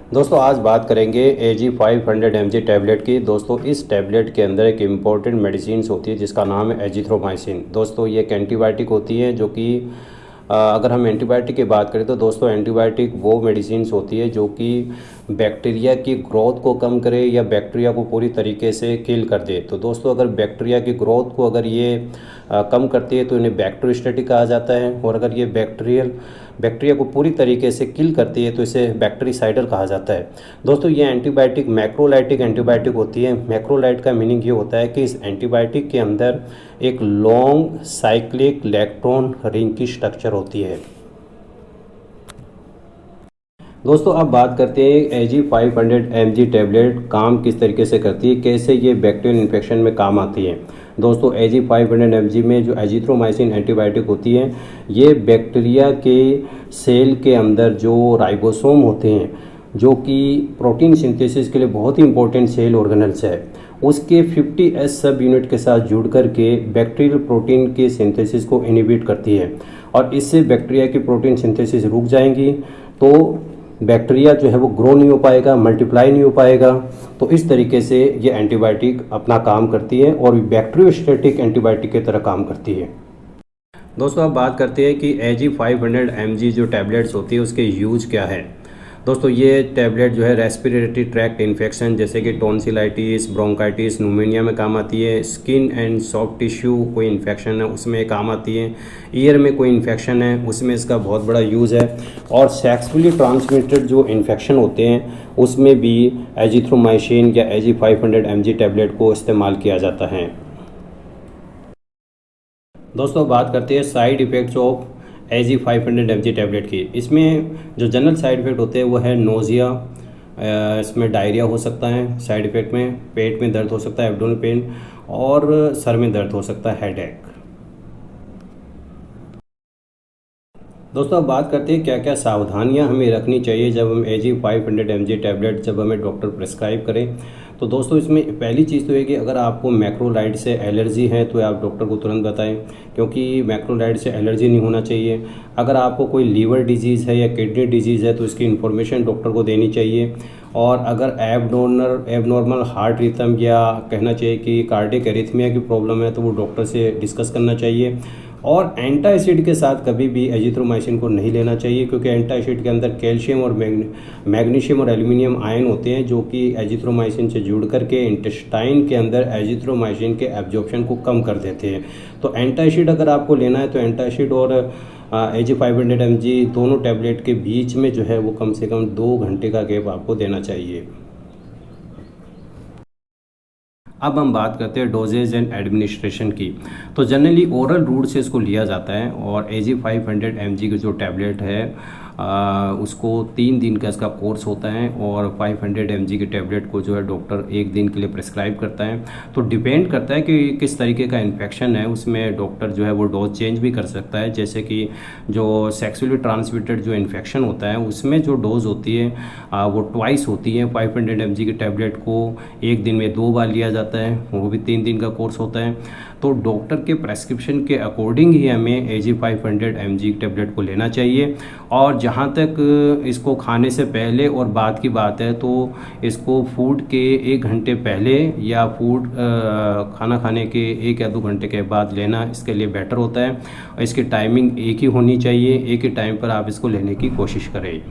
दोस्तों आज बात करेंगे AG500 mg टैबलेट की। दोस्तों इस टैबलेट के अंदर एक इम्पॉर्टेंट मेडिसिन होती है जिसका नाम है एजिथ्रोमाइसिन। दोस्तों ये एक एंटीबायोटिक होती है जो कि अगर हम एंटीबायोटिक की बात करें तो दोस्तों एंटीबायोटिक वो मेडिसिन होती है जो कि बैक्टीरिया की ग्रोथ को कम करे या बैक्टीरिया को पूरी तरीके से किल कर दे। तो दोस्तों अगर बैक्टीरिया की ग्रोथ को अगर ये कम करती है तो इन्हें बैक्टीरियोस्टैटिक कहा जाता है, और अगर ये बैक्टीरिया को पूरी तरीके से किल करती है तो इसे बैक्टीरिसाइडल कहा जाता है। दोस्तों ये एंटीबायोटिक मैक्रोलाइटिक एंटीबायोटिक होती है। मैक्रोलाइट का मीनिंग ये होता है कि इस एंटीबायोटिक के अंदर एक लॉन्ग साइक्लिक इलेक्ट्रॉन रिंग की स्ट्रक्चर होती है। दोस्तों अब बात करते हैं AG500 mg टैबलेट काम किस तरीके से करती है, कैसे ये बैक्टीरियल इन्फेक्शन में काम आती है। दोस्तों AG500 mg में जो एजिथ्रोमाइसिन एंटीबायोटिक होती है ये बैक्टीरिया के सेल के अंदर जो राइबोसोम होते हैं जो कि प्रोटीन सिंथेसिस के लिए बहुत ही इंपॉर्टेंट सेल ऑर्गेनल्स है, उसके 50S सब यूनिट के साथ जुड़ करके बैक्टीरियल प्रोटीन के सिंथेसिस को इनहिबिट करती है, और इससे बैक्टीरिया की प्रोटीन सिंथेसिस रुक जाएंगी तो बैक्टीरिया जो है वो ग्रो नहीं हो पाएगा, मल्टीप्लाई नहीं हो पाएगा। तो इस तरीके से ये एंटीबायोटिक अपना काम करती है और बैक्टीरियोस्टैटिक एंटीबायोटिक की तरह काम करती है। दोस्तों अब बात करते हैं कि AG500 mg जो टैबलेट्स होती है उसके यूज क्या है। दोस्तों ये टैबलेट जो है रेस्पिरेटरी ट्रैक्ट इन्फेक्शन जैसे कि टॉन्सिलाइटिस, ब्रोंकाइटिस, न्यूमोनिया में काम आती है। स्किन एंड सॉफ्ट टिश्यू कोई इन्फेक्शन है उसमें काम आती है। ईयर में कोई इन्फेक्शन है उसमें इसका बहुत बड़ा यूज़ है। और सेक्सुअली ट्रांसमिटेड जो इन्फेक्शन होते हैं उसमें भी एजिथ्रोमाइसिन या AG500 mg टैबलेट को इस्तेमाल किया जाता है। दोस्तों बात करते हैं side effects of AG500 mg tablet की। इसमें जो जनरल साइड इफ़ेक्ट होते हैं वो है नोज़िया, इसमें डायरिया हो सकता है साइड इफ़ेक्ट में, पेट में दर्द हो सकता है एब्डोमिनल पेन, और सर में दर्द हो सकता है हेडेक। दोस्तों अब बात करते हैं क्या क्या सावधानियां हमें रखनी चाहिए जब हम AG500 mg टैबलेट जब हमें डॉक्टर प्रिस्क्राइब करें। तो दोस्तों इसमें पहली चीज़ तो है कि अगर आपको मैक्रोलाइड से एलर्जी है तो आप डॉक्टर को तुरंत बताएं, क्योंकि मैक्रोलाइड से एलर्जी नहीं होना चाहिए। अगर आपको कोई लीवर डिजीज़ है या किडनी डिजीज़ है तो इसकी इन्फॉर्मेशन डॉक्टर को देनी चाहिए। और अगर एबनॉर्मल हार्ट रिथम या कहना चाहिए कि कार्डियक एरिथमिया की प्रॉब्लम है तो वो डॉक्टर से डिस्कस करना चाहिए। और एंटासिड के साथ कभी भी एजिथ्रोमाइसिन को नहीं लेना चाहिए, क्योंकि एंटासिड के अंदर कैल्शियम और मैग्नीशियम और एल्यूमिनियम आयन होते हैं जो कि एजिथ्रोमाइसिन से जुड़ करके इंटेस्टाइन के अंदर एजिथ्रोमाइसिन के एब्जॉर्प्शन को कम कर देते हैं। तो एंटासिड अगर आपको लेना है तो एंटासिड और AG500 mg दोनों टैबलेट के बीच में जो है वो कम से कम 2 घंटे का गैप आपको देना चाहिए। अब हम बात करते हैं डोजेज एंड एडमिनिस्ट्रेशन की। तो जनरली ओरल रूट से इसको लिया जाता है, और AG500 mg की जो टैबलेट है उसको 3 दिन का इसका कोर्स होता है, और 500 mg की टैबलेट को जो है डॉक्टर 1 दिन के लिए प्रिस्क्राइब करता है। तो डिपेंड करता है कि किस तरीके का इन्फेक्शन है, उसमें डॉक्टर जो है वो डोज चेंज भी कर सकता है। जैसे कि जो सेक्सुअली ट्रांसमिटेड जो इन्फेक्शन होता है उसमें जो डोज होती है वो ट्वाइस होती है। 500 mg की टैबलेट को 1 दिन में 2 बार लिया जाता है, वो भी 3 दिन का कोर्स होता है। तो डॉक्टर के प्रेस्क्रिप्शन के अकॉर्डिंग ही हमें AG500 mg टैबलेट को लेना चाहिए। और जहाँ तक इसको खाने से पहले और बाद की बात है तो इसको फूड के 1 घंटे पहले या खाना खाने के 1 या 2 घंटे के बाद लेना इसके लिए बेटर होता है। इसकी टाइमिंग एक ही होनी चाहिए, एक ही टाइम पर आप इसको लेने की कोशिश करें।